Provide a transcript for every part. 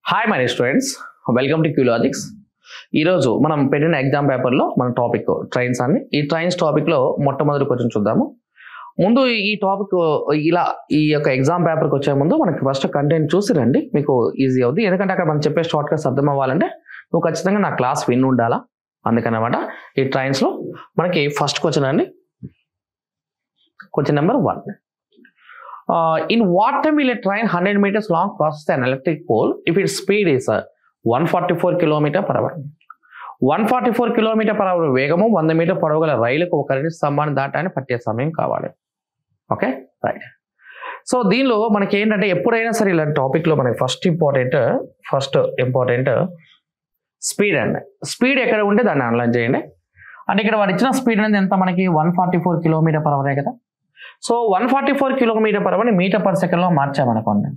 Hi my students, welcome to Qlogics. ఈరోజు మనం పెట్టిన ఎగ్జామ్ పేపర్లో మన టాపిక్ ట్రైన్స్ అని. ఈ ట్రైన్స్ టాపిక్లో మొట్టమొదటి క్వశ్చన్ చూద్దాము. ముందు ఈ టాపిక్ ఈ యొక్క ఎగ్జామ్ పేపర్కి వచ్చే ముందు మనకి ఫస్ట్ కంటెంట్ చూసి రండి, మీకు ఈజీ అవుతుంది. ఎందుకంటే అక్కడ మనం చెప్పే షార్ట్ కట్స్ అర్థం అవ్వాలంటే నువ్వు ఖచ్చితంగా నా క్లాస్ విన్ ఉండాలా. అందుకనమాట ఈ ట్రైన్స్లో మనకి ఫస్ట్ క్వశ్చన్ అండి. Question number 1. In what time will a train 100 meters long crosses an electric pole if its speed is 144 km per hour? 144 km per hour వేగము 100 మీటర్ పొడవు గల రైలుకు ఒక కరెంట్ స్తంభాన్ని దాటాన్ని పట్టే సమయం కావాలి. Okay, right. సో దీనిలో మనకి ఏంటంటే ఎప్పుడైనా సరే ఇలాంటి టాపిక్లో మనకి ఫస్ట్ ఇంపార్టెంట్ స్పీడ్ అండి. స్పీడ్ ఎక్కడ ఉంటే దాన్ని అనలైజ్ చేయండి. అంటే ఇక్కడ వాడు ఇచ్చిన స్పీడ్ అనేది ఎంత మనకి 144 km per hour కదా. So 144 km per hour metre per సెకండ్లో మార్చామనుకోండి.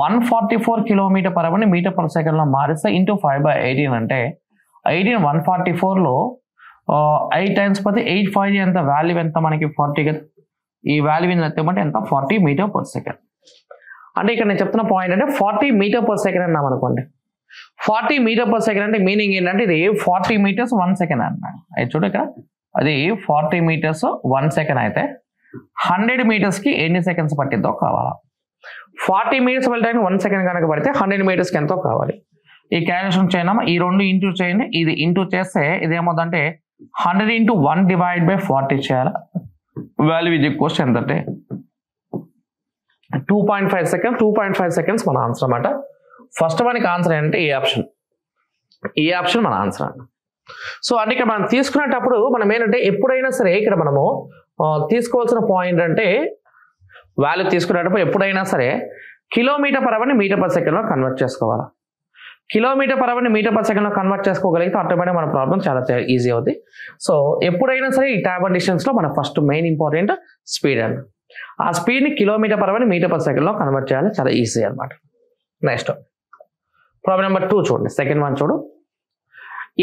144 km per hour metre per సెకండ్లో మారిస్తే ఇంటూ 5/18 అంటే 18 144లో 8 టైమ్స్ పోతే 8 5 ఎంత వాల్యూ ఎంత మనకి 40 కదా. ఈ వాల్యూ ఎత్తామంటే ఎంత 40 మీటర్ పర్ సెకండ్. అంటే ఇక్కడ నేను చెప్తున్న పాయింట్ అంటే 40 మీటర్ పర్ సెకండ్ అన్నాం అనుకోండి. 40 మీటర్ పర్ సెకండ్ అంటే మీనింగ్ ఏంటంటే ఇది 40 meters 1 second అన్నాడు. అది చూడు ఇక్కడ, అది 40 meters 1 second అయితే 100 మీటర్స్కి ఎన్ని సెకండ్స్ పట్టిద్దో కావాలా. 40 meters వెళ్ళడానికి 1 second కనుక పడితే 100 మీటర్స్కి ఎంతో కావాలి. ఈ క్యాలిక్యులేషన్ చేయనమ్మా. ఈ రెండు ఇంటూ చేయండి. ఇది ఇంటూ చేస్తే ఇదేమవుతుందంటే 100 into 1 divided by 40 చేయాలి. వాల్యూ ఇది క్వశ్చన్ ఎంతంటే 2.5 seconds మన ఆన్సర్ అన్నమాట. ఫస్ట్ మనకి ఆన్సర్ ఏంటంటే ఏ ఆప్షన్ మన ఆన్సర్ అన్న. సో అంటే ఇక్కడ మనం తీసుకునేటప్పుడు మనం ఏంటంటే ఎప్పుడైనా సరే ఇక్కడ మనము తీసుకోవాల్సిన పాయింట్ అంటే వాల్యూ తీసుకునేటప్పుడు ఎప్పుడైనా సరే కిలోమీటర్ పర్ అవర్ని మీటర్ పర్ సెకండ్లో కన్వర్ట్ చేసుకోవాలి. కిలోమీటర్ పర్ అవర్ని మీటర్ పర్ సెకండ్లో కన్వర్ట్ చేసుకోగలిగితే ఆటోమేటిక్గా మన ప్రాబ్లం చాలా ఈజీ అవుతుంది. సో ఎప్పుడైనా సరే ఈ టైమ్ అండ్ డిస్టెన్స్లో మన ఫస్ట్ మెయిన్ ఇంపార్టెంట్ స్పీడ్ అండి. ఆ స్పీడ్ని కిలోమీటర్ పర్ అవర్ని మీటర్ పర్ సెకండ్లో కన్వర్ట్ చేయాలి. చాలా ఈజీ అనమాట. నెక్స్ట్ ప్రాబ్లం నెంబర్ 2 చూడండి. సెకండ్ వన్ చూడు.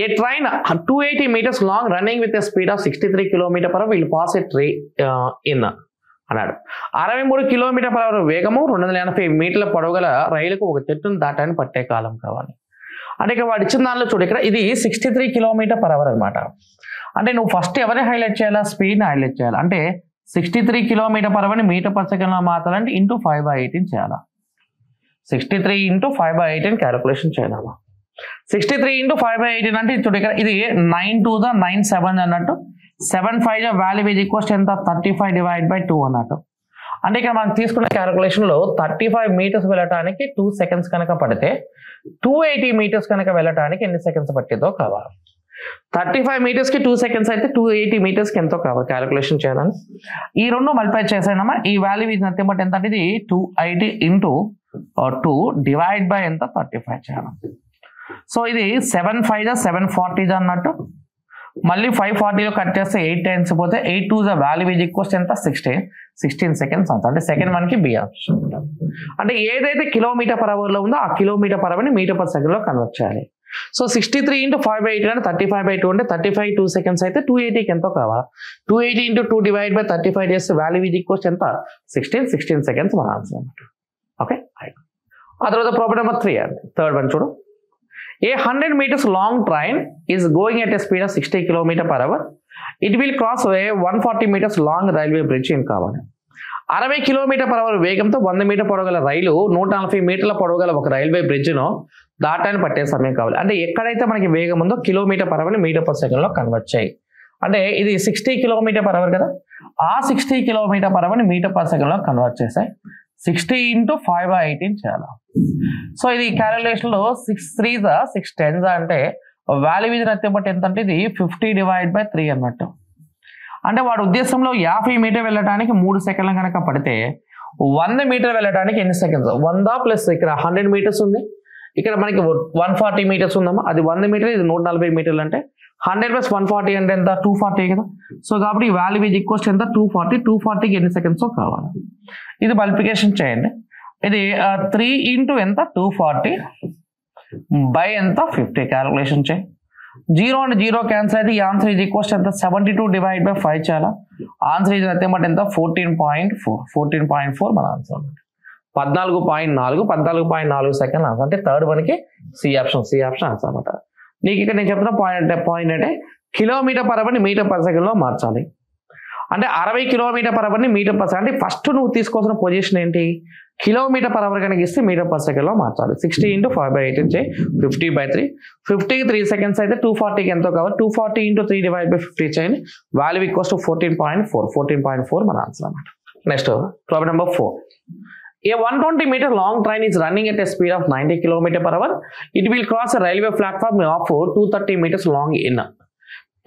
A train 280 meters long running with a speed of 63 km per hour will pass a tree in అన్నాడు. 63 km per hour వేగము 280 మీటర్ల పొడవు గల రైలుకు ఒక చెట్టును దాటాన్ని పట్టే కాలం కావాలి. అంటే ఇక్కడ వాడు ఇచ్చిన దానిలో చూడు, ఇక్కడ ఇది 63 km per hour అనమాట. అంటే నువ్వు ఫస్ట్ ఎవరిని హైలైట్ చేయాలా? స్పీడ్ని హైలైట్ చేయాలి. అంటే 63 km per hour metre per సెకండ్లో మార్చాలంటే ఇంటూ 5/18 చేయాలా. 63 into 5/18 క్యాలిక్యులేషన్ చేయాలా. 63 into 5/18 అంటే చూడు ఇక్కడ ఇది 9 2 9 7 అన్నట్టు. 7 5 వాల్యూ ఈజ్ ఈక్వల్స్ ఎంత 35 divided by 2 అన్నట్టు. అంటే ఇక్కడ మనం తీసుకున్న క్యాలిక్యులేషన్లో 35 meters వెళ్ళటానికి 2 seconds కనుక పడితే 280 meters కనుక వెళ్ళటానికి ఎన్ని సెకండ్స్ పట్టిందో కావాలి. 35 metersకి 2 seconds అయితే 280 metersకి ఎంతో కావాలి క్యాలిక్యులేషన్ చేయాలని. ఈ రెండు మల్టిప్లై చేసానమ్మా. ఈ వాల్యూ ఇది నథింగ్ బట్ ఎంత అంటే ఇది 280 into 2 డివైడ్ బై ఎంత 35 చేయాలి. సో ఇది 7 5 740 అన్నట్టు. మళ్ళీ 540లో కట్ చేస్తే 8 times పోతే 8 2 వాల్యూ ఈజ్ ఈక్వల్స్ ఎంత 16 seconds అంత. అంటే సెకండ్ మనకి బి ఆప్షన్. అంటే ఏదైతే కిలోమీటర్ పర్ అవర్లో ఉందో ఆ కిలోమీటర్ పర్ అవర్ని మీటర్ పర్ సెకండ్లో కన్వర్ట్ చేయాలి. సో 63 into 5/18 అంటే 35/2 అంటే 35 2 seconds అయితే 280కి ఎంతో కావాలి. 280 into 2 డివైడ్ బై 35 చేస్తే వాల్యూ ఈజ్ ఈక్వల్స్ ఎంత 16 seconds మన ఆన్సర్ అన్నమాట. ఓకే, ఆ తర్వాత ప్రాబ్లం నెంబర్ 3 అండి. థర్డ్ వన్ చూడు. A 100 meters long train is going at a speed of 60 km per hour. It will cross a 140 meters long railway bridge in కావాలి. 60 km per hour వేగంతో 100 metre పొడవు గల రైలు 140 మీటర్ల పొడవు గల ఒక రైల్వే బ్రిడ్జ్ను దాటాన్ని పట్టే సమయం కావాలి. అంటే ఎక్కడైతే మనకి వేగం ఉందో కిలోమీటర్ పర్ అవర్ని మీటర్ పర్ సెకండ్లో కన్వర్ట్ చేయి. అంటే ఇది 60 km per hour కదా. ఆ 60 km per hourని మీటర్ పర్ సెకండ్లో కన్వర్ట్ చేసాయి. 60 into 5/18 చేయాలి. సో ఇది క్యాలిక్యులేషన్లో 6 3 6 10 అంటే వాల్యూ ఇది నథింగ్ బట్ ఎంత అంటే ఇది 50 divided by 3 అన్నట్టు. అంటే వాడు ఉద్దేశంలో 50 మీటర్ వెళ్ళడానికి 3 సెకండ్లు కనుక పడితే 100 మీటర్ వెళ్ళడానికి ఎన్ని సెకండ్స్? 100 ప్లస్ ఇక్కడ 100 meters ఉంది, ఇక్కడ మనకి 140 meters ఉందమ్మా. అది 100 మీటర్, ఇది 140 మీటర్లు. అంటే 100 + 140 అంటే ఎంత 240 కదా. సో కాబట్టి ఈ వాల్యూ ఈజ్ ఈక్వల్స్ ఎంత 240కి ఎన్ని సెకండ్స్ కావాలి. ఇది మల్టిప్లికేషన్ చేయండి. ఇది 3 into ఎంత 240 బై ఎంత 50 క్యాలిక్యులేషన్ చేయి. 0 and 0 క్యాన్సిల్ అయితే ఈ ఆన్సర్ ఈజ్ ఈక్వల్స్ ఎంత 72 divided by 5 చేయాలా. ఆన్సర్ ఈజ్ నథింగ్ బట్ ఎంత 14.4 మన ఆన్సర్. 14.4 సెకండ్లు ఆన్సర్. అంటే థర్డ్ వన్కి సి ఆప్షన్ ఆన్సర్ అనమాట. నీకు ఇక్కడ నేను చెప్తున్న పాయింట్ అంటే కిలోమీటర్ పర్ అవర్ని మీటర్ పర్ సెకండ్లో మార్చాలి. అంటే 60 కిలోమీటర్ పర్ అవర్ని మీటర్ పర్ సెకండ్. అంటే ఫస్ట్ నువ్వు తీసుకోవాల్సిన పొజిషన్ ఏంటి, కిలోమీటర్ పర్ అవర్ కనుక ఇస్తే మీటర్ పర్ సెకండ్లో మార్చాలి. 60 × 5/8 చేయి 50/3. 50కి 3 seconds అయితే 240కి ఎంతో కావాలి. 240 × 3/50 చేయండి. వాల్యూ ఈక్వల్స్ టు 14.4 మన ఆన్సర్ అన్నమాట. Next problem number 4. A 120 meter long train is running at a speed of 90 km/h. It will cross a railway platform of 230 meters long in.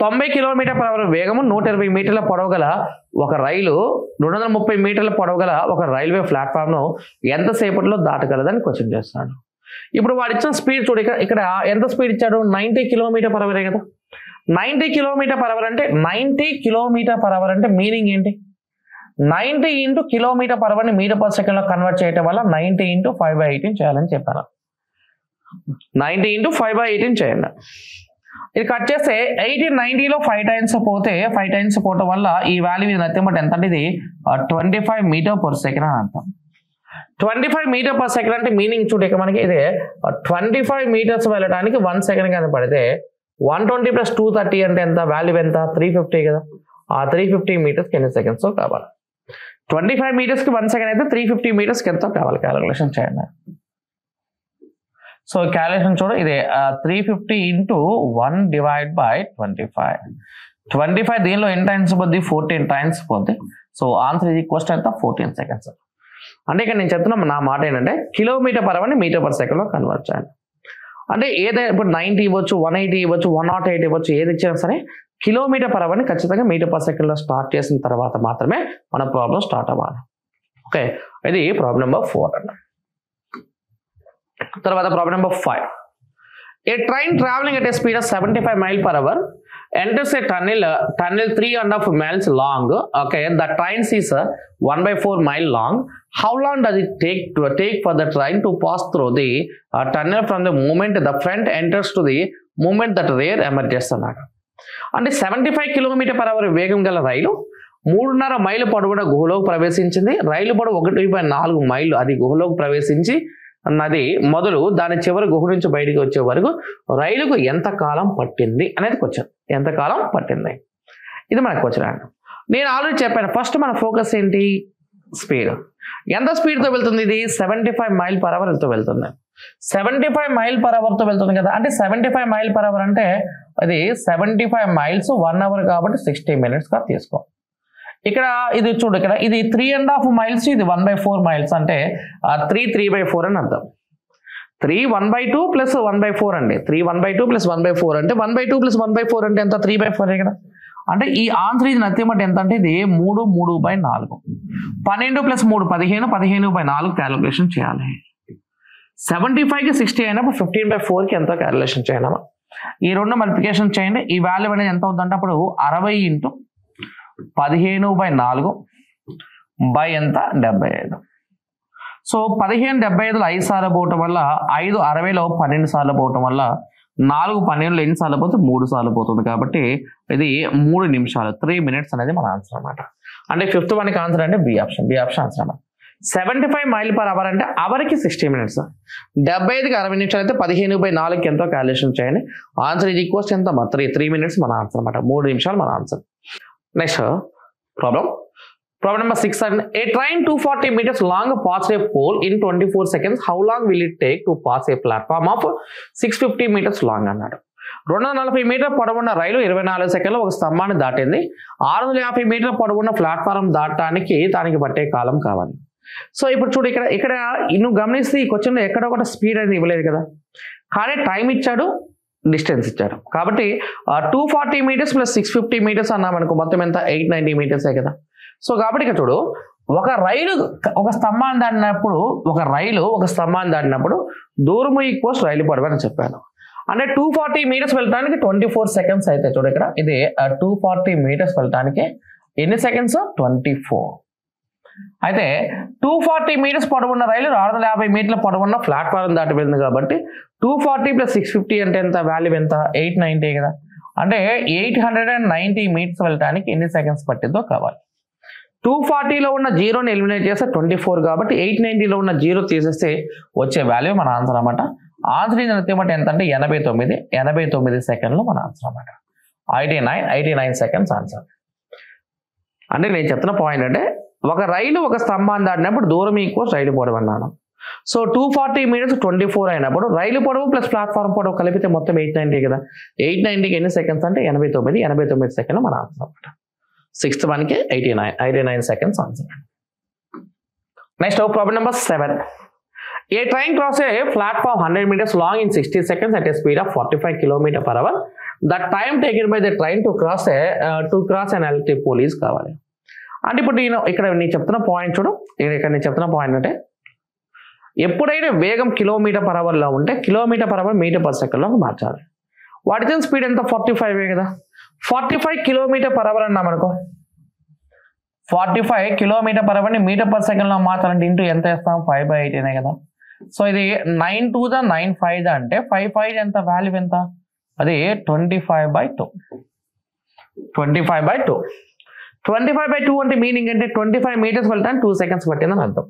90 km/h వేగము 120 మీటర్ల పొడవు గల ఒక రైలు 230 మీటర్ల పొడవు గల ఒక రైల్వే ప్లాట్ఫామ్ ను ఎంతసేపట్లో దాటగలదని క్వశ్చన్ చేస్తాడు. ఇప్పుడు వాడు ఇచ్చిన స్పీడ్ చూడు, ఇక్కడ ఎంత స్పీడ్ ఇచ్చాడు, 90 km/h కదా. 90 km/h అంటే 90 km/h అంటే మీనింగ్ ఏంటి, 90 × km/h ని మీటర్ పర్ సెకండ్ లో కన్వర్ట్ చేయడం వల్ల 90 × 5/18 చేయాలని చెప్పాను. 90 × 5/18 చేయండి. ఇది కట్ చేస్తే 90లో 5 times పోతే 5 times పోవటం వల్ల ఈ వాల్యూ ఇది నథింగ్ బట్ ఎంత అంటే ఇది 25 m/s అని అర్థం. 25 m/s అంటే మీనింగ్ చూడు, ఇక మనకి ఇదే 25 meters వెళ్ళడానికి 1 second కానీ పడితే 120 + 230 అంటే ఎంత, వాల్యూ ఎంత, 350 కదా. ఆ 350 meters ఎన్ని సెకండ్స్ కావాలి. 25 meters కి 1 second అయితే 350 meters కి ఎంత కావాలి, క్యాలిక్యులేషన్ చేయండి. సో క్యాలిక్యులేషన్ చూడ, ఇదే 350 × 1/25. 25 దీనిలో ఎన్ని టైమ్స్ పోద్ది, 14 times పోద్ది. సో ఆన్సర్ ఇది ఈక్వల్స్ ఎంత, 14 seconds. అంటే ఇక్కడ నేను చెప్తున్నా నా మాట ఏంటంటే km/h ని మీటర్ పర్ సెకండ్ లో కన్వర్ట్ చేయండి. అంటే ఏదైనా ఇప్పుడు 90 ఇవ్వచ్చు, 180 ఇవ్వచ్చు, 108 ఇవ్వచ్చు, ఏది ఇచ్చినా సరే km/h ని ఖచ్చితంగా మీటర్ పర్ సెకండ్ లో స్టార్ట్ చేసిన తర్వాత మాత్రమే మన ప్రాబ్లం స్టార్ట్ అవ్వాలి. ఓకే, ఇది ప్రాబ్లం నెంబర్ 4 అన్న. తర్వాత problem number 5. A train traveling at a speed of 75 mph enters a tunnel 3.5 miles long. Okay, the train is 1/4 mile long. How long does it take for the train to pass through the tunnel from the moment the front enters to the moment that rear emerges అన్నాడు. అంటే 75 km/h వేగం గల రైలు 3.5 మైళ్ళ పొడవున గుహలోకి ప్రవేశించింది. రైలు పొడవు 1.4 మైళ్ళు అది గుహలోకి ప్రవేశించి అన్నది మొదలు దాని చివరి గుహ నుంచి బయటికి వచ్చే వరకు రైలుకు ఎంత కాలం పట్టింది అనేది క్వశ్చన్. ఎంత కాలం పట్టింది, ఇది మనకు క్వశ్చన్. నేను ఆల్రెడీ చెప్పాను, ఫస్ట్ మన ఫోకస్ ఏంటి, స్పీడ్. ఎంత స్పీడ్తో వెళ్తుంది, ఇది 75 mph వెళ్తుంది. 75 mph వెళ్తుంది కదా. అంటే 75 mph అంటే అది 75 miles 1 hour కాబట్టి 60 minutes గా తీసుకో. ఇక్కడ ఇది చూడు, ఇక్కడ ఇది 3.5 miles, ఇది 1/4 miles అంటే 3/4 అని అర్థం. 3 1/2 + 1/4 అండి. 3 1/2 + 1/4 అంటే 1/2 + 1/4 అంటే ఎంత, 3/4 కదా. అంటే ఈ ఆన్సర్ ఇది నథింగ్ బట్ ఎంత అంటే ఇది 3 3/4. 12 + 3 15, 15/4 క్యాలిక్యులేషన్ చేయాలి. 75కి 60 అయినప్పుడు 15/4కి ఎంతో క్యాలిక్యులేషన్ చేయాలి. ఈ రెండు మల్టిప్లికేషన్ చేయండి. ఈ వాల్యూ అనేది ఎంత అవుతుందంటే అప్పుడు 60 × 15/4 ఎంత, 75. సో 15 75లో 5 సార్లు పోవటం వల్ల 5 60లో 12 సార్లు పోవటం వల్ల 4 12లో ఎన్ని సార్లు పోతే 3 సార్లు పోతుంది. కాబట్టి ఇది 3 నిమిషాలు 3 minutes అనేది మన ఆన్సర్ అన్నమాట. అంటే 5th వన్కి ఆన్సర్ అంటే బి ఆప్షన్ ఆన్సర్ అన్నమాట. 75 mph అంటే అవర్కి 60 minutes. 75కి 60 నిమిషాలు అయితే 15/4కి ఎంతో క్యాలిక్యులేషన్ చేయండి. ఆన్సర్ ఇది ఈక్వల్స్ ఎంత, 3 minutes మన ఆన్సర్ అన్నమాట. 3 నిమిషాలు మన answer. Next problem number 6. A train 240 meters long passed a pole in 24 seconds. How long will it take to pass a platform of 650 meters long అన్నాడు. 240 మీటర్ పొడవున్న రైలు 24 సెకండ్లో ఒక స్తంభాన్ని దాటింది. 650 మీటర్ పొడవున్న ప్లాట్ఫారం దాటడానికి దానికి పట్టే కాలం కావాలి. సో ఇప్పుడు చూడు, ఇక్కడ నువ్వు గమనిస్తే ఈ క్వశ్చన్లో ఎక్కడ ఒకటి స్పీడ్ అనేది ఇవ్వలేదు కదా, కానీ టైం ఇచ్చాడు, డిస్టెన్స్ ఇచ్చాడు. కాబట్టి 240 meters + 650 meters అన్నామనుకో మొత్తం ఎంత, 890 meters కదా. సో కాబట్టి ఇక్కడ చూడు, ఒక రైలు ఒక స్తంభాన్ని దాటినప్పుడు దూరము ఈక్వల్స్ రైలు పొడవు అని చెప్పాను. అంటే 240 meters వెళ్ళడానికి 24 seconds అయితే చూడు, ఇక్కడ ఇది 240 meters వెళ్ళడానికి ఎన్ని సెకండ్స్, 24. అయితే 240 meters పొడవున్న రైలు 650 మీటర్ల పొడవున్న ప్లాట్ఫారం దాటి వెళ్ళింది కాబట్టి 240 + 650 అంటే ఎంత, వాల్యూ ఎంత, 890 కదా. అంటే 890 meters వెళ్ళడానికి ఎన్ని సెకండ్స్ పట్టిందో కావాలి. 240లో ఉన్న జీరోని ఎలిమినేట్ చేస్తే 24 కాబట్టి 890లో ఉన్న జీరో తీసేస్తే వచ్చే వాల్యూ మన ఆన్సర్ అనమాట. ఆన్సర్ ఇది ఎంత అంటే 89 సెకండ్లు మన ఆన్సర్ అనమాట. 89 సెకండ్స్ ఆన్సర్. అంటే నేను చెప్తున్న పాయింట్ అంటే ఒక రైలు ఒక స్తంభాన్ని దాటినప్పుడు దూరం ఈక్వల్స్ రైలు పొడవు అన్నాను. సో 240 మీటర్స్ 24 అయినప్పుడు రైలు పొడవు ప్లస్ ప్లాట్ఫామ్ పొడవు కలిపితే మొత్తం 890 కదా. 890కి ఎన్ని సెకండ్స్ అంటే 89 సెకండ్లు మన ఆన్సర్ అనమాట. 6th వన్కి 89 seconds answer. Next problem number 7. A train crosses a platform 100 meters long in 60 seconds at a speed of 45 km/h. The time taken by the train to cross an electric pole is కావాలి. అంటే ఇప్పుడు ఇక్కడ నేను చెప్తున్న point చూడు. ఇక్కడ నేను చెప్తున్న పాయింట్ అంటే ఎప్పుడైనా వేగం km/h ఉంటే km/h m/s మార్చాలి. వాట్ ఇస్ స్పీడ్ ఎంత 45 కదా. 45 km/h అన్నామనుకో, 45 km/h m/s మార్చాలంటే ఇంటూ ఎంత వేస్తాం 5/8 కదా. సో ఇది 9 2 9 5 అంటే 5 5 ఎంత వాల్యూ ఎంత, అది 25/2. 25/2 అంటే మీనింగ్ అంటే 25 మీటర్స్ వెళ్ళటానికి 2 సెకండ్స్ పట్టిందని అర్థం.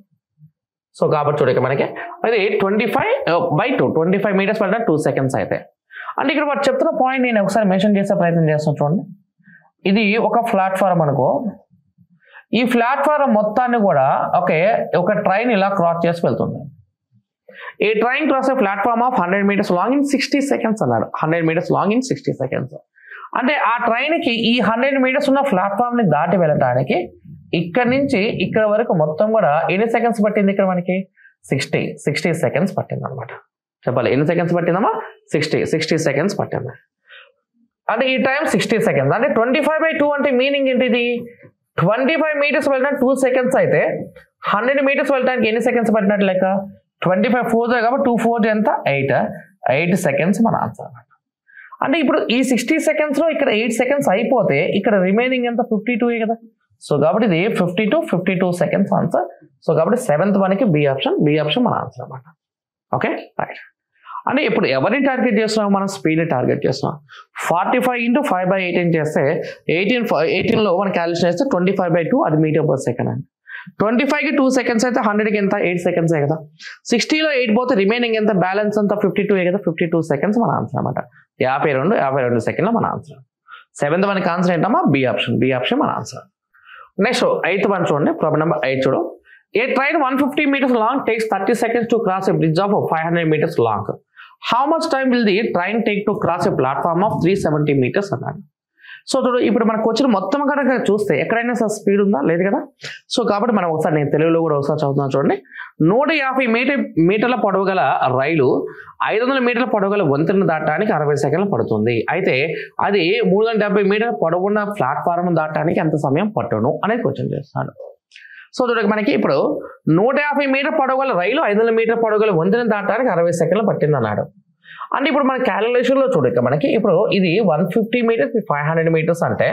సో కాబట్టి చూడక మనకి అది 25/2 25 మీటర్స్ వెళ్ళడానికి 2 సెకండ్స్ అయితే. అంటే ఇక్కడ వాడు చెప్తున్న పాయింట్ నేను ఒకసారి మెన్షన్ చేసే ప్రయత్నం చేస్తాను చూడండి. ఇది ఒక ప్లాట్ఫారం అనుకో, ఈ ప్లాట్ఫారం మొత్తాన్ని కూడా ఒక ట్రైన్ ఇలా క్రాస్ చేసి వెళ్తుంది. A train cross a platform of 100 meters long in 60 seconds అన్నాడు. 100 meters long in 60 seconds అంటే ఆ ట్రైన్కి ఈ 100 meters ఉన్న ప్లాట్ఫామ్ని దాటి వెళ్ళటానికి ఇక్కడ నుంచి ఇక్కడ వరకు మొత్తం కూడా ఎన్ని సెకండ్స్ పట్టింది ఇక్కడ మనకి 60 సెకండ్స్ పట్టింది అనమాట. చెప్పాలి ఎన్ని సెకండ్స్ పట్టిందమ్మా 60 సెకండ్స్ పట్టింది. అంటే ఈ టైం 60 సెకండ్స్ అంటే 25/2 అంటే మీనింగ్ ఏంటిది 25 meters వెళ్ళడానికి 2 సెకండ్స్ అయితే 100 meters వెళ్ళడానికి ఎన్ని సెకండ్స్ పట్టినట్టు లెక్క 25 4 కాబట్టి 2 4 ఎంత 8 సెకండ్స్ మన ఆన్సర్. అంటే ఇప్పుడు ఈ 60 సెకండ్స్లో ఇక్కడ 8 సెకండ్స్ అయిపోతే ఇక్కడ రిమైనింగ్ ఎంత 52 కదా. సో కాబట్టి ఇది 52 సెకండ్స్ ఆన్సర్. సో కాబట్టి 7th వన్కి బి ఆప్షన్ మన ఆన్సర్ అనమాట. Okay right. అంటే ఇప్పుడు ఎవరిని టార్గెట్ చేస్తున్నాం, మనం స్పీడ్ని టార్గెట్ చేస్తున్నాం. 45 × 5/8 చేస్తే 18లో మనం క్యాలిక్యులేషన్ చేస్తే 25/2 అది m/s అండి. 25కి 2 సెకండ్స్ అయితే 100కి ఎంత 8 సెకండ్స్ కదా. 60లో 8 పోతే రిమైనింగ్ ఎంత బ్యాలెన్స్ అంతా 52 కదా. 52 సెకండ్స్ మన ఆన్సర్ అనమాట. 52 సెకండ్లో మన ఆన్సర్. 7th వన్కి ఆన్సర్ ఏంటమ్మా బి ఆప్షన్ మన ఆన్సర్. నెక్స్ట్ 8th వన్ చూడండి. ప్రాబ్లం నెంబర్ 8 చూడు. ఏ train 150 meters long takes 30 seconds to cross a bridge of 500 meters long. How much time will the train take to cross a platform of 370 meters అన్నాడు. So చూడు ఇప్పుడు మనకు వచ్చిన మొత్తం కనుక చూస్తే ఎక్కడైనా సార్ స్పీడ్ ఉందా లేదు కదా. సో కాబట్టి మనం ఒకసారి నేను తెలుగులో కూడా ఒకసారి చదువుతున్నాను చూడండి. 150 మీటర్ల పొడవు గల రైలు 500 మీటర్ల పొడవు గల వంతెన దాటడానికి 60 సెకండ్లు పడుతుంది. అయితే అది 370 మీటర్ల పొడవున్న ప్లాట్ఫారం దాటడానికి ఎంత సమయం పట్టును అనేది క్వశ్చన్ చేస్తాడు. సో చూడక మనకి ఇప్పుడు 150 మీటర్ పొడవు గల రైలు 500 మీటర్ పొడవు గల వంతెన దాటడానికి 60 సెకండ్లు పట్టింది అన్నాడు. అంటే ఇప్పుడు మన క్యాలిక్యులేషన్లో చూడక మనకి ఇప్పుడు ఇది 150 మీటర్స్ 500 మీటర్స్ అంటే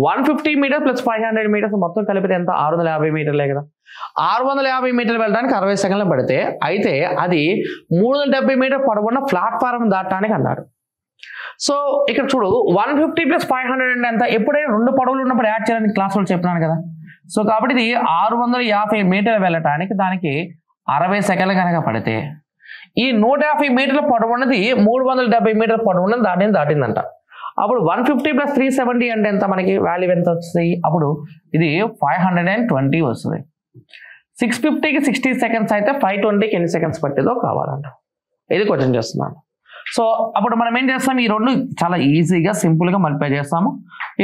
150 మీటర్ ప్లస్ 500 మీటర్స్ మొత్తం కలిపితే ఎంత 650 మీటర్లే కదా. 650 మీటర్లు వెళ్ళడానికి 60 సెకండ్లు పడితే అయితే అది 370 మీటర్ పొడవున్న ప్లాట్ఫారం దాటడానికి అన్నాడు. సో ఇక్కడ చూడు 150 + 500 అంటే ఎంత, ఎప్పుడైనా 2 పొడవులు ఉన్నప్పుడు యాడ్ చేయాలని క్లాసులో చెప్పినాను కదా. సో కాబట్టి ఇది 650 మీటర్లు వెళ్ళటానికి దానికి 60 సెకండ్లు కనుక పడితే ఈ 150 మీటర్ల పొడవు ఉన్నది 370 మీటర్ల పొడవు ఉన్నది దాటిందంట. అప్పుడు 150 + 370 అంటే ఎంత మనకి వాల్యూ ఎంత వస్తుంది, అప్పుడు ఇది 520 వస్తుంది. 650కి 60 సెకండ్స్ అయితే 520కి ఎన్ని సెకండ్స్ పట్టిందో కావాలంట. ఇది క్వశ్చన్ చేస్తున్నాను. సో అప్పుడు మనం ఏం చేస్తాం, ఈ రెండు చాలా ఈజీగా సింపుల్గా మల్టిప్లై చేస్తాము.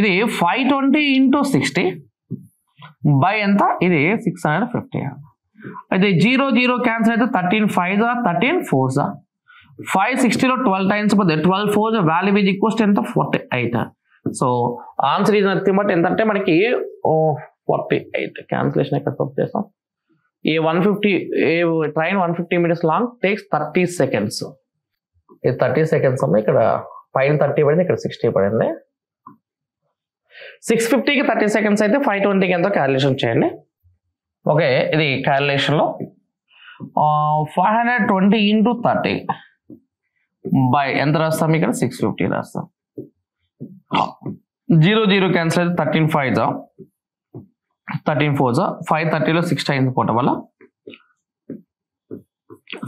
ఇది 520 × 60 బై ఎంత, ఇది 650. అయితే 0 0 క్యాన్సిల్ అయితే 13 5 13 4 560లో 12 టైమ్స్ పోతే 12 4 వాల్యూ ఈజ్ ఈక్వల్స్ ఎంత 48. సో ఆన్సర్ ఇది నథింగ్ బట్ ఎంతంటే మనకి 48. క్యాన్సిలేషన్ ఎక్కడ తప్పు చేస్తాం. ఈ 150 train 150 metres long takes 30 seconds. ఇది 30 సెకండ్స్ అమ్మ, ఇక్కడ పైన 30 పడింది, ఇక్కడ 60 పడింది. 650కి 30 సెకండ్స్ అయితే 520కి ఎంతో క్యాలిక్యులేషన్ చేయండి. ఓకే, ఇది క్యాలిక్యులేషన్లో 520 × 30 బై ఎంత రాస్తాం, ఇక్కడ 650 రాస్తాం. 0 0 క్యాన్సిల్ అయితే 13 5 13 4 530లో 6 టైమ్స్ పోవడం వల్ల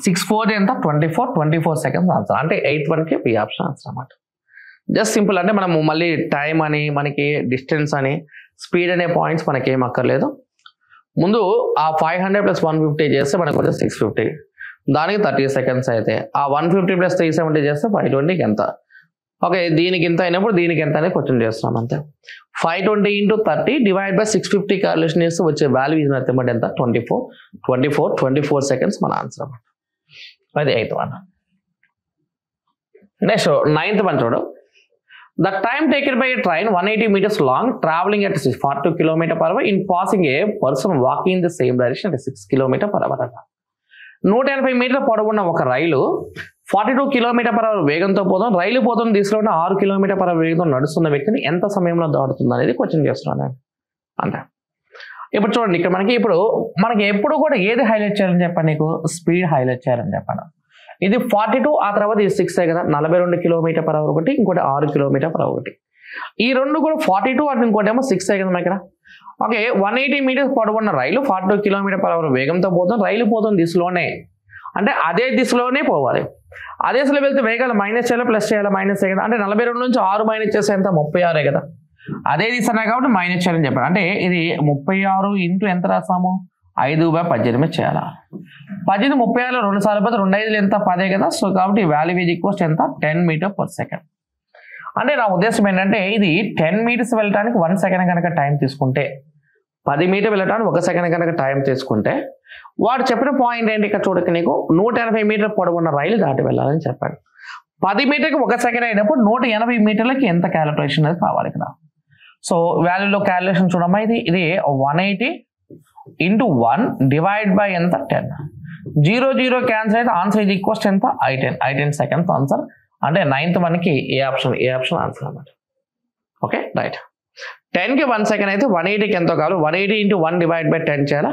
6 4 ఎంత 24 సెకండ్స్ ఆన్సర్. అంటే 8th వన్కి బి ఆప్షన్ ఆన్సర్ అన్నమాట. Just simple. అంటే మనము మళ్ళీ టైం అని మనకి డిస్టెన్స్ అని స్పీడ్ అనే పాయింట్స్ మనకి ఏం అక్కర్లేదు. ముందు ఆ 500 + 150 చేస్తే మనకు వచ్చే 650, దానికి 30 సెకండ్స్ అయితే ఆ 150 + 370 చేస్తే 520కి ఎంత. ఓకే, దీనికి ఎంత అయినప్పుడు దీనికి ఎంత అనేది క్వశ్చన్ చేస్తున్నాం అంతే. 520 × 30 / 650 క్యాలిక్యులేషన్ చేస్తే వచ్చే వాల్యూ ఇది నథింగ్ బట్ ఎంత 24 సెకండ్స్ మన ఆన్సర్ అన్నమాట. అది 8th one. Next 9th one చూడు. The time taken by a train 180 meters long traveling at 42 km/h in passing a person walking in the same direction at 6 km/h. 180 మీటర్ల పొడవున్న ఒక రైలు 42 km/h వేగంతో పోతుంది. రైలు పోతున్న దిశలో 6 km/h వేగంతో నడుస్తున్న వ్యక్తిని ఎంత సమయంలో దాటుతుంది అనేది క్వశ్చన్ చేస్తున్నాను అంటే. ఇప్పుడు చూడండి, ఇక్కడ మనకి ఎప్పుడు కూడా ఏది హైలైట్ చేయాలని చెప్పండి, నీకు స్పీడ్ హైలైట్ చేయాలని చెప్పాను. ఇది 42, ఆ తర్వాత ఇది 6 కదా, 42 km/h ఒకటి, ఇంకోటి 6 km/h ఒకటి. ఈ రెండు కూడా 42 అంటే ఇంకోటి ఏమో 6 కదా ఇక్కడ. ఓకే, 180 మీటర్స్ పొడవున్న రైలు 42 km/h వేగంతో పోతుంది. రైలు పోతున్న దిశలోనే, అంటే అదే దిశలోనే పోవాలి. అదే దిశలో వెళ్తే వేగాలు మైనస్ చేయాలి, ప్లస్ చేయాలి, మైనస్ చేయాలి. అంటే 42 నుంచి 6 మైనస్ చేస్తే ఎంత 36 కదా. అదే దిశనే కాబట్టి మైనస్ చేయాలని చెప్పాను. అంటే ఇది 36 ఇంటూ ఎంత రాస్తాము 5/18 చేయాలి. 18 36లో 2 సార్లు పోతే 2 5 ఎంత 10 కదా. సో కాబట్టి వాల్యూ ఈజ్ ఈక్వల్స్ ఎంత 10 m/s. అంటే నా ఉద్దేశం ఏంటంటే ఇది 10 మీటర్స్ వెళ్ళడానికి 1 సెకండ్ కనుక టైం తీసుకుంటే, 10 మీటర్ వెళ్ళడానికి 1 సెకండ్ కనుక టైం తీసుకుంటే, వాడు చెప్పిన పాయింట్ ఏంటి ఇక్కడ చూడక, నీకు 180 మీటర్ పొడవున్న రైలు దాటి వెళ్ళాలని చెప్పాడు. 10 మీటర్కి 1 సెకండ్ అయినప్పుడు 180 మీటర్లకి ఎంత క్యాలిక్యులేషన్ అనేది కావాలి కదా. సో వాల్యూలో క్యాలిక్యులేషన్ చూడమ్మా, ఇది 180 × 1 / ఎంత 10. 0 0 క్యాన్సిల్ అయితే ఆన్సర్ ఇది ఈక్వల్స్ ఎంత I10 సెకండ్స్ ఆన్సర్. అంటే 9th వన్కి ఏ ఆప్షన్ ఆన్సర్ అన్నమాట. Okay right. 10కి 1 సెకండ్ అయితే 180కి ఎంతో కావాలి, 180 × 1 / 10 చేయాలి.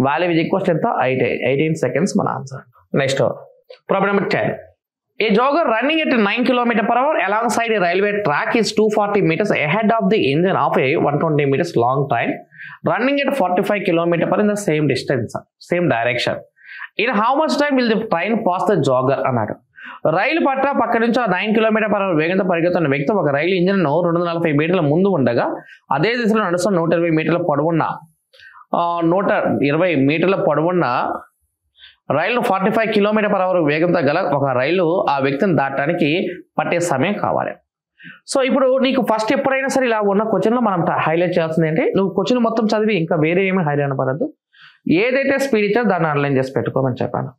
వాల్యూ ఇది ఈక్వల్స్ ఎంత 18 సెకండ్స్ మన answer. Next problem number 10. A jogger running at 9 km/h alongside a railway track is 240 meters ahead of the engine of a 120 meters long train running at 45 km/h in the same distance, same direction. In how much time will the train pass the jogger అన్నాడు. రైలు పక్క నుంచి 9 km/h వేగంతో పరిగెత్తున్న వ్యక్తి ఒక రైలు engine 240 మీటర్ల ముందు ఉండగా అదే దిశలో నడుస్తున్న 120 మీటర్ల పొడవున్న 120 మీటర్ల పొడవున్న రైలు 45 km/h వేగంతో గల ఒక రైలు ఆ వ్యక్తిని దాటడానికి పట్టే సమయం కావాలి. సో ఇప్పుడు నీకు ఫస్ట్ ఎప్పుడైనా సరే ఇలా ఉన్న క్వశ్చన్లో మనం హైలైట్ చేయాల్సింది ఏంటి, నువ్వు క్వశ్చన్ మొత్తం చదివి ఇంకా వేరే ఏమీ హైలైట్ అనపడద్దు. ఏదైతే స్పీడ్ ఇచ్చారో దాన్ని అండర్లైన్ చేసి పెట్టుకోమని చెప్పాను.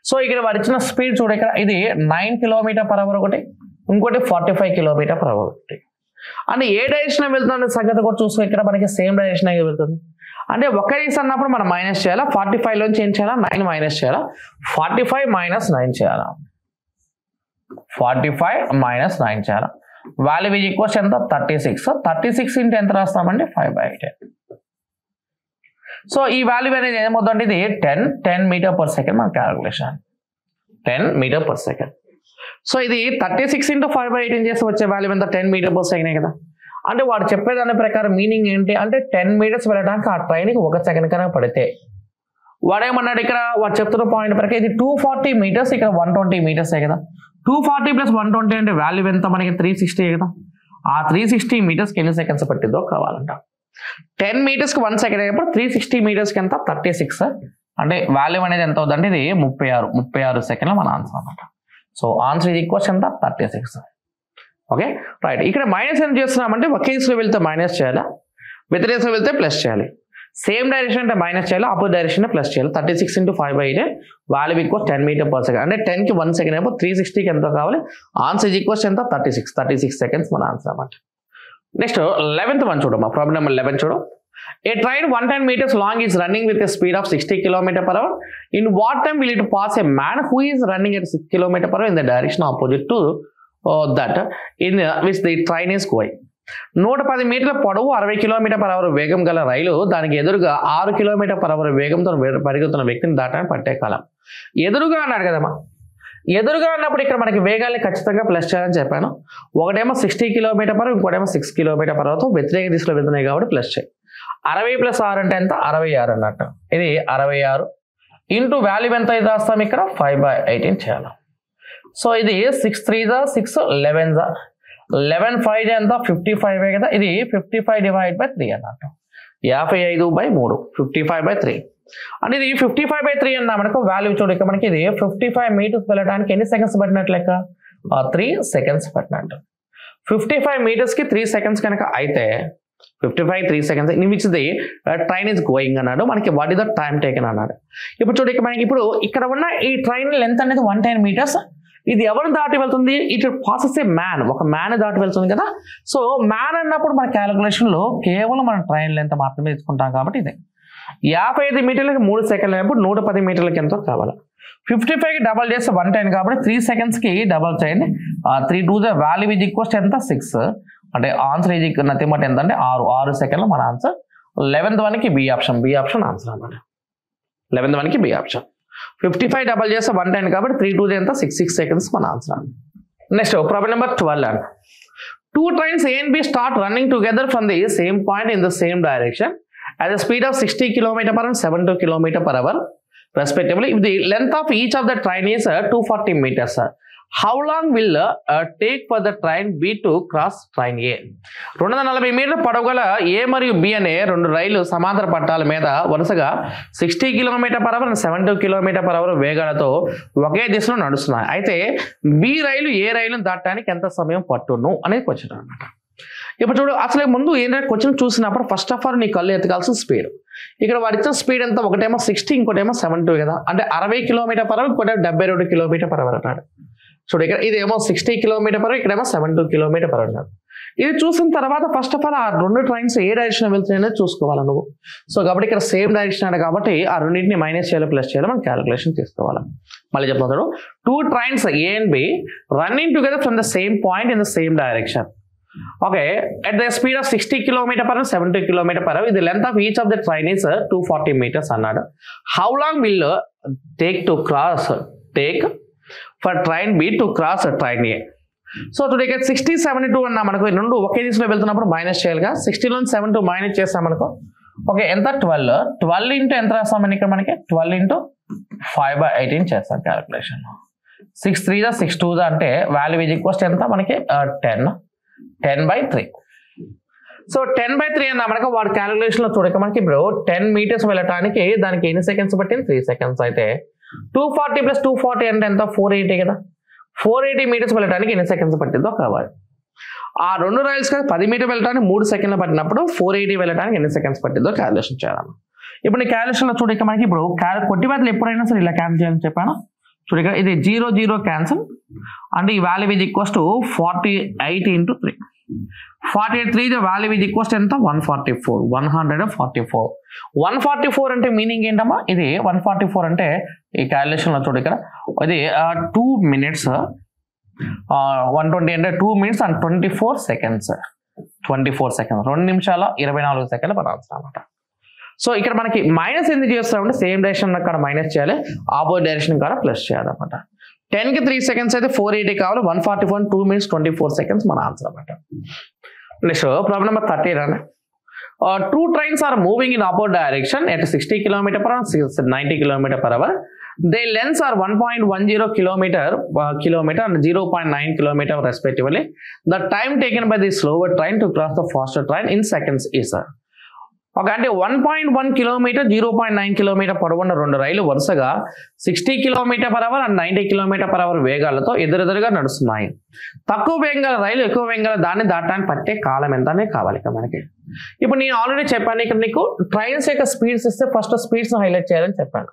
సో ఇక్కడ వారు ఇచ్చిన స్పీడ్ చూడ, ఇక్కడ ఇది 9 km/h ఒకటి, ఇంకోటి 45 km/h ఒకటి. అంటే ఏ డైరెక్షన్ వెళ్తున్న సంగతి కూడా చూసుకో. ఇక్కడ మనకి సేమ్ డైరెక్షన్ వెళ్తుంది. అంటే ఒక డైరెక్షన్ అన్నప్పుడు మనం మైనస్ చేయాలా, 45 లోంచి ఏం చేయాలా 9 మైనస్ చేయాలా, 45 - 9 చేయాలా, 45 - 9 చేయాలా. వాల్యూ ఈజ్ ఈక్వల్స్ ఎంత 36 ఇంటూ ఎంత రాస్తామంటే 5/8. సో ఈ వాల్యూ అనేది ఏమవుతుందంటే ఇది 10 m/s మన క్యాలిక్యులేషన్ 10 m/s. సో ఇది 36 × 5/8 చేసి వచ్చే వాల్యూ ఎంత 10 m/s కదా. అంటే వాడు చెప్పేదాని ప్రకారం మీనింగ్ ఏంటి అంటే 10 మీటర్స్ వెళ్ళడానికి ఆ ట్రైన్కి 1 సెకండ్ కన్నా పడితే, వాడేమన్నాడు ఇక్కడ వాడు చెప్తున్న పాయింట్ ప్రకారం ఇది 240 మీటర్స్, ఇక్కడ 120 మీటర్సే కదా. 240 + 120 అంటే వాల్యూ ఎంత మనకి 360 కదా. ఆ 360 మీటర్స్కి ఎన్ని సెకండ్స్ పట్టిందో కావాలంట. 10 మీటర్స్కి 1 సెకండ్ అయినప్పుడు 360 మీటర్స్కి ఎంత 36. అంటే వాల్యూ అనేది ఎంత అవుతుంది అంటే ఇది 36 సెకండ్లు మన ఆన్సర్ అనమాట. సో ఆన్సర్ ఇది ఈక్వల్స్ ఎంత 36. Okay right. ఇక్కడ మైనస్ ఏం చేస్తున్నామంటే ఒకే దిశలో వెళ్తే మైనస్ చేయాలా, వ్యతిరేక దిశలో వెళ్తే ప్లస్ చేయాలి. సేమ్ డైరెక్షన్ అంటే మైనస్ చేయాలి, అపోజిట్ డైరెక్షన్ ప్లస్ చేయాలి. 36 × 5/8 వాల్యూ ఈక్వల్స్ 10 m/s. అంటే 10కి 1 సెకండ్ అయిపోయి 360కి ఎంత కావాలి, ఆన్సర్ ఈక్వల్స్ ఎంత 36 సెకండ్స్ మన ఆన్సర్ అన్నమాట. నెక్స్ట్ 11th వన్ చూడమ్మా, ప్రాబ్లం నెంబర్ 11 చూడు. A train 110 meters long is running with a speed of 60 km/h. In what time will it pass a man who is running at 6 km/h in the direction opposite to that in which the train is going? 110 మీటర్ల పొడవు 60 km/h వేగం గల రైలు దానికి ఎదురుగా 6 km/h వేగంతో పరిగెత్తున్న వ్యక్తిని దాటడానికి పట్టే కాలం. ఎదురుగా అన్నాడు కదమ్మా. ఎదురుగా అన్నప్పుడు ఇక్కడ మనకి వేగాల్ని ఖచ్చితంగా ప్లస్ చేయాలని చెప్పాను. ఒకటేమో 60 km/h, ఇంకోటేమో 6 km/h వ్యతిరేక దిశలో వెళ్తున్నాయి కాబట్టి ప్లస్ చేయి. 60 + 6 అంటే ఎంత 66 అన్నట్టు. ఇది 66 ఇంటూ వాల్యూ ఎంత ఇది రాస్తాం ఇక్కడ 5/18 చేయాలి. సో ఇది 6 3 6 11 11 5 ఎంత 55 కదా. ఇది 55 / 3 అన్నట్టు 55/3 55/3 అంటే ఇది 55/3 అన్నా మనకు వాల్యూ చూడు ఇక్కడ మనకి ఇది 55 మీటర్స్ వెళ్ళడానికి ఎన్ని సెకండ్స్ పట్టినట్లు లెక్క 3 సెకండ్స్ పట్టినట్టు. 55 మీటర్స్కి 3 సెకండ్స్ కనుక అయితే 55 3 seconds in which the train is going అన్నాడు. మనకి what is the time taken అన్నాడు. ఇప్పుడు చూడు ఇక్కడ మనకి ఇప్పుడు ఇక్కడ ఉన్న ఈ ట్రైన్ లెంత్ అనేది 110 మీటర్స్. ఇది ఎవరిని దాటి వెళ్తుంది? ఇట్ పాసెస్ ఏ మ్యాన్, ఒక మ్యాన్ దాటి వెళ్తుంది కదా. సో మ్యాన్ అన్నప్పుడు మన క్యాలిక్యులేషన్లో కేవలం మన ట్రైన్ లెంత్ మాత్రమే తీసుకుంటాం కాబట్టి ఇదే 55 మీటర్లకి 3 సెకండ్లు అయినప్పుడు 110 మీటర్లకి ఎంతో కావాలి. 55కి డబల్ చేస్తే 110 కాబట్టి 3 సెకండ్స్కి డబల్ చేయండి. 3 2 ద వాల్యూ ఈజ్ ఈక్వల్స్ ఎంత 6 అంటే ఆన్సర్ ఈజ్ నథింగ్ బట్ ఎంత అంటే 6 సెకండ్లు మన ఆన్సర్. 11th వన్కి బి ఆప్షన్ ఆన్సర్ అన్నమాట. 11th వన్కి బి ఆప్షన్. 55 డబల్ చేస్తే 110 కాబట్టి 3 2 ఎంత 6 సెకండ్స్ మన ఆన్సర్. నెక్స్ట్ ప్రాబ్లం నెంబర్ 12 అండి. 2 trains A and B start running together from the same point in the same direction at the speed of 60 km/h and 72 km/h respectively. If the length of each of the train is 240 meters, how long will take for the train B to cross train A? 240 మీటర్ల పొడవుగల A మరియు B అనే రెండు రైళ్లు సమాంతర పట్టాల మీద వరుసగా 60 km/h and 72 km/h వేగాలతో ఒకే దిశలో నడుస్తున్నాయి. అయితే B రైలు A రైలును దాటడానికి ఎంత సమయం పట్టును అనేది క్వశ్చన్ అన్నమాట. ఇప్పుడు చూడు అసలు ముందు ఏంటంటే క్వశ్చన్ చూసినప్పుడు ఫస్ట్ ఆఫ్ ఆల్ నీ కళ్ళు ఎత్తకాల్సిన స్పీడ్. ఇక్కడ వాడు ఇచ్చిన స్పీడ్ ఎంత ఒకటేమో 60 ఇంకోటేమో 72 కదా. అంటే 60 km/h ఇంకోటేమో 72 km/h అన్నాడు. చూడు ఇక్కడ ఇదేమో 60 km/h ఇక్కడేమో 72 km/h అన్నాడు. ఇది చూసిన తర్వాత ఫస్ట్ ఆఫ్ ఆల్ ఆ రెండు ట్రైన్స్ ఏ డైరెక్షన్ వెళ్తున్నాయో చూసుకోవాలి నువ్వు. సో కాబట్టి ఇక్కడ సేమ్ డైరెక్షన్ అన్నాడు కాబట్టి ఆ రెండింటిని మైనస్ చేయాలి ప్లస్ చేయాలి మనం క్యాలిక్యులేషన్ తీసుకోవాలి. మళ్ళీ చెప్తాడు 2 trains A and B running together from the same point in the same direction. Okay, at the speed of 60 km/h and 70 km/h, the length of each of the train is 240 meters అన్నాడు. How long will take for train B to cross train A? So today 60 72 అన్నా మనకు రెండు ఒకే దిశలో వెళ్తున్నప్పుడు minus చేయాలిగా. 60 నుంచి 72 minus చేస్తాం మనకు. ఓకే ఎంత 12 ఇంటూ ఎంత రాస్తామని ఇక్కడ మనకి 12 ఇంటూ 5/18 చేస్తాం క్యాలిక్యులేషన్. 6 3 6 2 అంటే వాల్యూ ఈజ్ ఈక్వల్స్ ఎంత మనకి 10/3. సో 10/3 అన్నా మనకు వాడు క్యాలిక్యులేషన్లో చూడక మనకి ఇప్పుడు 10 మీటర్స్ వెళ్ళటానికి దానికి ఎన్ని సెకండ్స్ పట్టింది 3 సెకండ్స్. అయితే 240 + 240 అంటే ఎంత 480 కదా. 480 మీటర్స్ వెళ్ళడానికి ఎన్ని సెకండ్స్ పట్టిందో కావాలి. ఆ రెండు రైల్స్ కదా 10 మీటర్ వెళ్ళడానికి 3 సెకండ్లు పట్టినప్పుడు 480 వెళ్ళడానికి ఎన్ని సెకండ్స్ పట్టిందో క్యాలిక్యులేషన్ చేయాలి. ఇప్పుడు నీ క్యాలిక్యులేషన్లో చూడక మనకి ఇప్పుడు కొట్టి బదులు ఎప్పుడైనా సరే ఇలా క్యాన్సిల్ చేయాలని చెప్పాను. చూడక ఇది 0 0 క్యాన్సిల్ అంటే ఈ value is equals to 48 × 3. 48 the value is equals ఎంత 144. 144 అంటే మీనింగ్ ఏంటమ్మా ఇది 144 అంటే ఈ క్యాలిక్యులేషన్లో చూడు ఇక్కడ ఇది 2 minutes 120 అంటే 2 minutes and 24 seconds 2 నిమిషాల 24 సెకండ్లు మన ఆన్సర్ అన్నమాట. సో ఇక్కడ మనకి మైనస్ ఎందుకు చేస్తామంటే సేమ్ డైరెక్షన్ అక్కడ మైనస్ చేయాలి, ఆపోజిట్ డైరెక్షన్ కూడా ప్లస్ చేయాలన్నమాట. 10కి 3 seconds అయితే 480 కావాలి. 144 2 minutes 24 seconds మన ఆన్సర్ అన్నమాట. Next problem number 13 2 trains are moving in opposite direction at 60 km/h and 90 km/h. Their lengths are 1.10 km and 0.9 km respectively. The time taken by the slower train to cross the faster train in seconds is okay అంటే 1.1 km 0.9 km పొడవున్న రెండు రైలు వరుసగా 60 km/h and 90 km/h వేగాలతో ఎదురెదురుగా నడుస్తున్నాయి. తక్కువ వేగంగా రైలు ఎక్కువ వేగంగా దాన్ని దాటడానికి పట్టే కాలం ఎంత అనేది కావాలి ఇక్కడ మనకి. ఇప్పుడు నేను ఆల్రెడీ చెప్పాను ఇక్కడ నీకు ట్రైన్స్ యొక్క స్పీడ్స్ ఇస్తే ఫస్ట్ స్పీడ్స్ హైలైట్ చేయాలని చెప్పాను.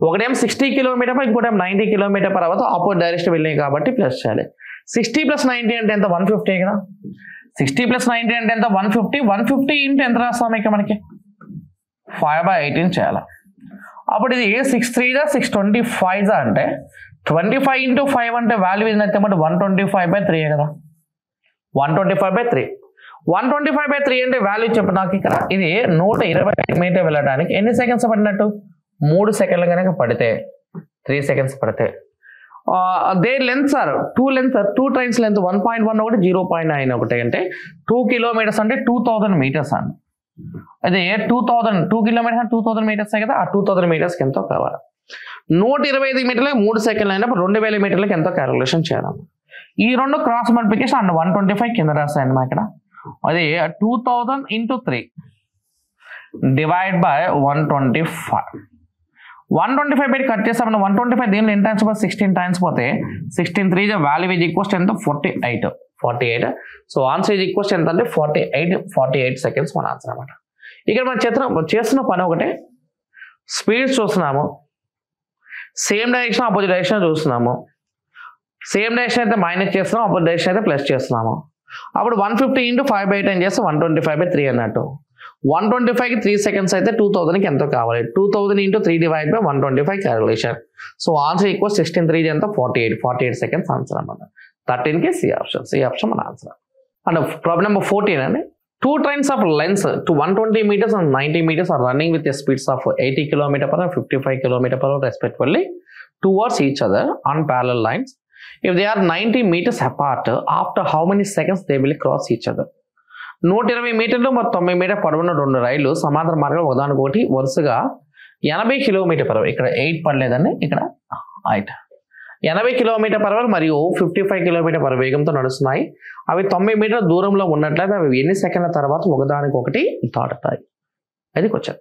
ఒకటేమో 60 km ఇంకోటేమో 90 km/h ఆపోజిట్ డైరెక్షన్ వెళ్ళాయి కాబట్టి ప్లస్ చేయాలి. 60 + 90 అంటే ఎంత 150 కదా. 60 + 90 అంటే ఎంత 150 ఇంటూ ఎంత రాస్తాం ఇక్కడ మనకి 5/18 చేయాలి. అప్పుడు ఇది 6 3 625 అంటే 25 × 5 అంటే వాల్యూ ఏంటంటే 125/3 కదా. 125/3 125/3 అంటే వాల్యూ చెప్పు నాకు ఇక్కడ. ఇది 120 మీటర్ వెళ్ళడానికి ఎన్ని సెకండ్స్ పడినట్టు 3 సెకండ్లు కనుక పడితే 3 seconds పడితే their lengths are 2 trains length 1.1 ఒకటి 0.9 ఒకటి అంటే 2 kilometers అంటే 2000 meters అండి. అదే 2 కిలోమీటర్స్ 2000 మీటర్స్ కదా, ఆ 2000 మీటర్స్కి ఎంతో కావాలి. 125 మీటర్లకు 3 సెకండ్లు అయినప్పుడు 2000 మీటర్లకు ఎంతో క్యాలిక్యులేషన్ చేయాలి. ఈ రెండు క్రాస్ మల్టిప్లికేషన్ అండ్ 125 కింద రాస్తాయండి మా ఇక్కడ. అదే 2000 × 3 డివైడ్ బై 125. 125 బయట కట్ చేస్తామని 125 దీనిలో ఎన్ని టైమ్స్ పోతే 16 టైమ్స్ పోతే 16 3 వాల్యూ ఈజ్ ఈక్వల్స్ ఎంత 48. సో ఆన్సర్ ఈజ్ ఈక్వల్స్ ఎంత అంటే 48 సెకండ్స్ మన ఆన్సర్ అనమాట. ఇక్కడ మనం చేస్తున్న పని ఒకటే, స్పీడ్ చూస్తున్నాము, సేమ్ డైరెక్షన్ ఆపోజిట్ డైరెక్షన్ చూస్తున్నాము. సేమ్ డైరెక్షన్ అయితే మైనస్ చేస్తున్నాము, ఆపోజిట్ డైరెక్షన్ అయితే ప్లస్ చేస్తున్నాము. అప్పుడు 150 × 5/10 చేస్తే 125/3 అన్నట్టు. 125కి 3 సెకండ్స్ అయితే 2000కి ఎంతో కావాలి. 2000 × 3 divide by 125 calculation. So answer equal 16 3 ఎంత 48 సెకండ్స్ ఆన్సర్ అనమాట. 13కి సి ఆప్షన్ మన ఆన్సర్. అండ్ ప్రాబ్లమ్ నెంబర్ 14 అండి. 2 trains of lengths to 120 meters and 90 meters are running with the speeds of 80 km/h and 55 km/h respectively towards each other on parallel lines. If they are 90 meters apart, after how many seconds they will cross each other? 120 మీటర్లు మరియు 90 metre పొడవున్న రెండు రైళ్లు సమాంతర మార్గంలో ఒకదానికొకటి వరుసగా 80 km/h, ఇక్కడ 8 పడలేదండి, ఇక్కడ 8, 80 km/h మరియు 55 km/h వేగంతో నడుస్తున్నాయి. అవి 90 మీటర్ల దూరంలో ఉన్నట్లయితే అవి ఎన్ని సెకండ్ల తర్వాత ఒకదానికొకటి దాటుతాయి? అది క్వశ్చన్.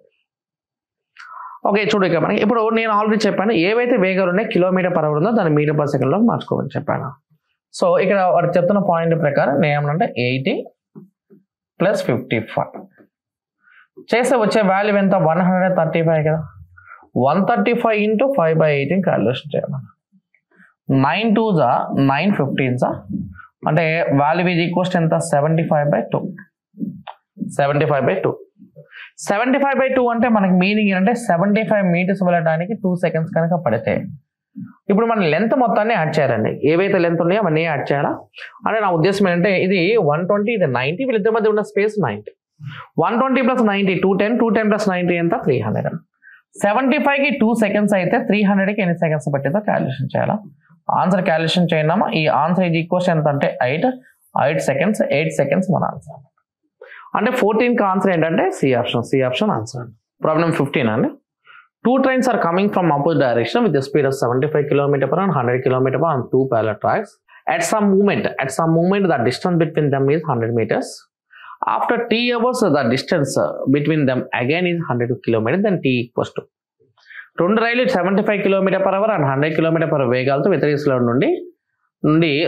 ఓకే, చూడు ఇక్కడ మనకి ఇప్పుడు నేను ఆల్రెడీ చెప్పాను ఏవైతే వేగాలు ఉన్నాయి km/h ఉందో దాన్ని మీటర్/సెకండ్లో మార్చుకోమని చెప్పాను. సో ఇక్కడ వాడు చెప్తున్న పాయింట్ ప్రకారం నేను ఏమనంటే 80 + 55 చేస్తే వచ్చే వాల్యూ ఎంత 135 కదా. 135 × 5/18 క్యాలిక్యులేషన్ చేయాలి. 9 2s 9 15s అంటే వాల్యూ ఈజ్ ఈక్వల్స్ ఎంత 75/2. 75/2 అంటే మనకి మీనింగ్ ఏంటంటే 75 మీటర్స్ వెళ్ళడానికి 2 సెకండ్స్ కనుక పడితే, ఇప్పుడు మన లెంత్ మొత్తాన్ని యాడ్ చేయాలండి. ఏవైతే లెంత్ ఉన్నాయో అవన్నీ యాడ్ చేయాలా అంటే నా ఉద్దేశం ఏంటంటే ఇది 120 ఇది 90, వీళ్ళిద్దరి మధ్య ఉన్న స్పేస్ 90. 120 + 90 210, 210 + 90 ఎంత 300. 75కి 2 సెకండ్స్ అయితే 300కి ఎన్ని సెకండ్స్ పట్టిందో క్యాలిక్యులేషన్ చేయాలా. ఆన్సర్ క్యాలిక్యులేషన్ చేయందామా. ఈ ఆన్సర్ ఈజ్ ఈక్వల్స్ ఎంత అంటే 8 సెకండ్స్ మన ఆన్సర్. అంటే 14కి ఆన్సర్ ఏంటంటే సి ఆప్షన్ ఆన్సర్. ప్రాబ్లం 15 అండి. 2 trains are coming from opposite direction with the speed of 75 km/h and 100 km/h on 2 parallel tracks. At some moment, the distance between them is 100 meters. After t hours, the distance between them again is 100 km. Then t equals to రెండు రైలు 75 km/h and 100 km/h వేగాలతో వ్యతిరేక దిశలో నుండి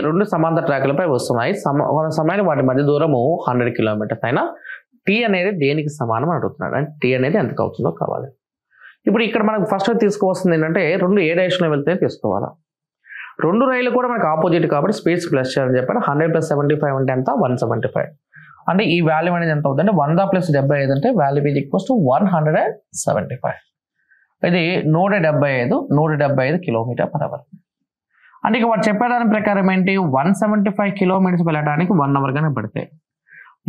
రెండు సమాంతర ట్రాక్లపై వస్తున్నాయి. సమయానికి వాటి మధ్య దూరము 100 కిలోమీటర్స్ అయినా టీ అనేది దేనికి సమానం అడుగుతున్నాడు. అంటే టీ అనేది ఎంత అవుతుందో కావాలి. ఇప్పుడు ఇక్కడ మనకు ఫస్ట్ తీసుకోవాల్సింది ఏంటంటే రెండు ఏ డైరెక్షన్లో వెళ్తే తీసుకోవాలా. రెండు రైలు కూడా మనకు ఆపోజిట్ కాబట్టి స్పీడ్స్ ప్లస్ చేయాలని చెప్పాను. 100 + 75 అంటే ఎంత 175. అంటే ఈ వాల్యూ అనేది ఎంత అవుతుంది అంటే 100 + 75 అంటే వాల్యూ ఈజ్ ఈక్వల్స్ టు 175. ఇది 175 km/h. అంటే ఇక వాడు చెప్పేదాని ప్రకారం ఏంటి 175 కిలోమీటర్స్ వెళ్ళడానికి 1 hour గానే పడతాయి.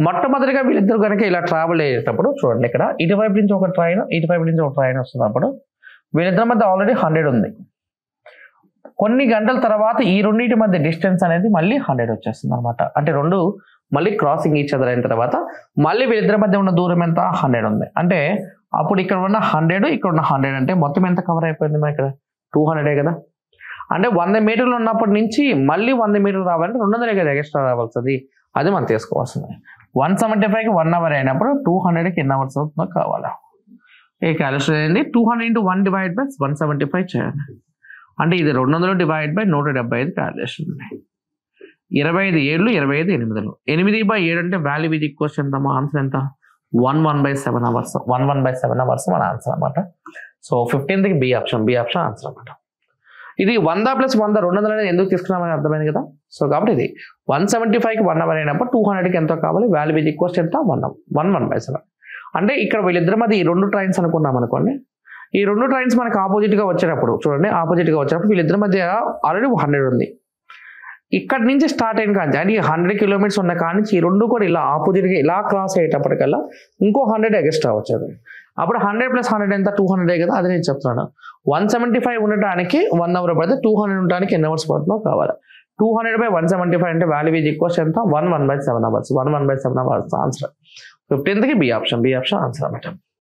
మొట్టమొదటిగా వీళ్ళిద్దరు కనుక ఇలా ట్రావెల్ అయ్యేటప్పుడు చూడండి, ఇక్కడ ఇటువైపు నుంచి ఒక ట్రైన్ వస్తున్నప్పుడు వీళ్ళిద్దరి మధ్య ఆల్రెడీ 100 ఉంది. కొన్ని గంటల తర్వాత ఈ రెండింటి మధ్య డిస్టెన్స్ అనేది మళ్ళీ 100 వచ్చేస్తుంది అనమాట. అంటే రెండు మళ్ళీ క్రాసింగ్ ఈచ్ అదర్ అయిన తర్వాత మళ్ళీ వీళ్ళిద్దరి మధ్య ఉన్న దూరం ఎంత 100 ఉంది. అంటే అప్పుడు ఇక్కడ ఉన్న 100 ఇక్కడ ఉన్న 100 అంటే మొత్తం ఎంత కవర్ అయిపోయింది మా ఇక్కడ 200 కదా. అంటే 100 మీటర్లు ఉన్నప్పటి నుంచి మళ్ళీ 100 మీటర్లు రావాలంటే 200 కదా ఎక్స్ట్రా రావాల్సింది. అది మనం తీసుకోవాల్సింది. 175కి 1 hour అయినప్పుడు 200కి ఎన్ని అవర్స్ అవుతుందో కావాలా. ఏ క్యాలిక్యులేషన్ అయింది 200 × 1 డివైడ్ బై 175 చేయాలి. అంటే ఇది 200 డివైడ్ బై 175 క్యాలిక్యులేషన్. 25 7 25 8 8/7 అంటే వాల్యూ ఈజ్ ఈక్వల్స్ ఎంత మా ఆన్సర్ ఎంత 11/7 hours. 11/7 hours మన ఆన్సర్ అనమాట. సో 15కి బి ఆప్షన్ ఆన్సర్ అనమాట. ఇది 100 + 100 200 అనేది ఎందుకు తీసుకున్నామని అర్థమైంది కదా. సో కాబట్టి ఇది 175కి 1 hour అయినప్పుడు 200కి ఎంతో కావాలి. వాల్యూ ఈజ్ ఈక్వల్స్ ఎంత 1/7. అంటే ఇక్కడ వీళ్ళిద్దరి మధ్య ఈ రెండు ట్రైన్స్ అనుకున్నాం అనుకోండి. ఈ రెండు ట్రైన్స్ మనకి ఆపోజిట్గా వచ్చేటప్పుడు చూడండి, ఆపోజిట్గా వచ్చేటప్పుడు వీళ్ళిద్దరి మధ్య ఆల్రెడీ 100 ఉంది. ఇక్కడ నుంచి స్టార్ట్ అయిన కానీ అంటే 100 కిలోమీటర్స్ ఉన్న కానీ ఈ రెండు కూడా ఇలా ఆపోజిట్గా ఇలా క్రాస్ అయ్యేటప్పటికల్లా ఇంకో 100 ఎక్స్ట్రా వచ్చేది. అప్పుడు 100 + 100 ఎంత 200 కదా. అది నేను చెప్తున్నాను. 175 ఉండటానికి 1 hour పడితే 200 ఉండటానికి ఎన్ని అవర్స్ పడుతుందో కావాలి. 200/175 అంటే వాల్యూ ఈజ్ ఈక్వల్స్ ఎంత 11/7 hours. 11/7 hours ఆన్సర్. 15కి బి ఆప్షన్ ఆన్సర్ అనమాట.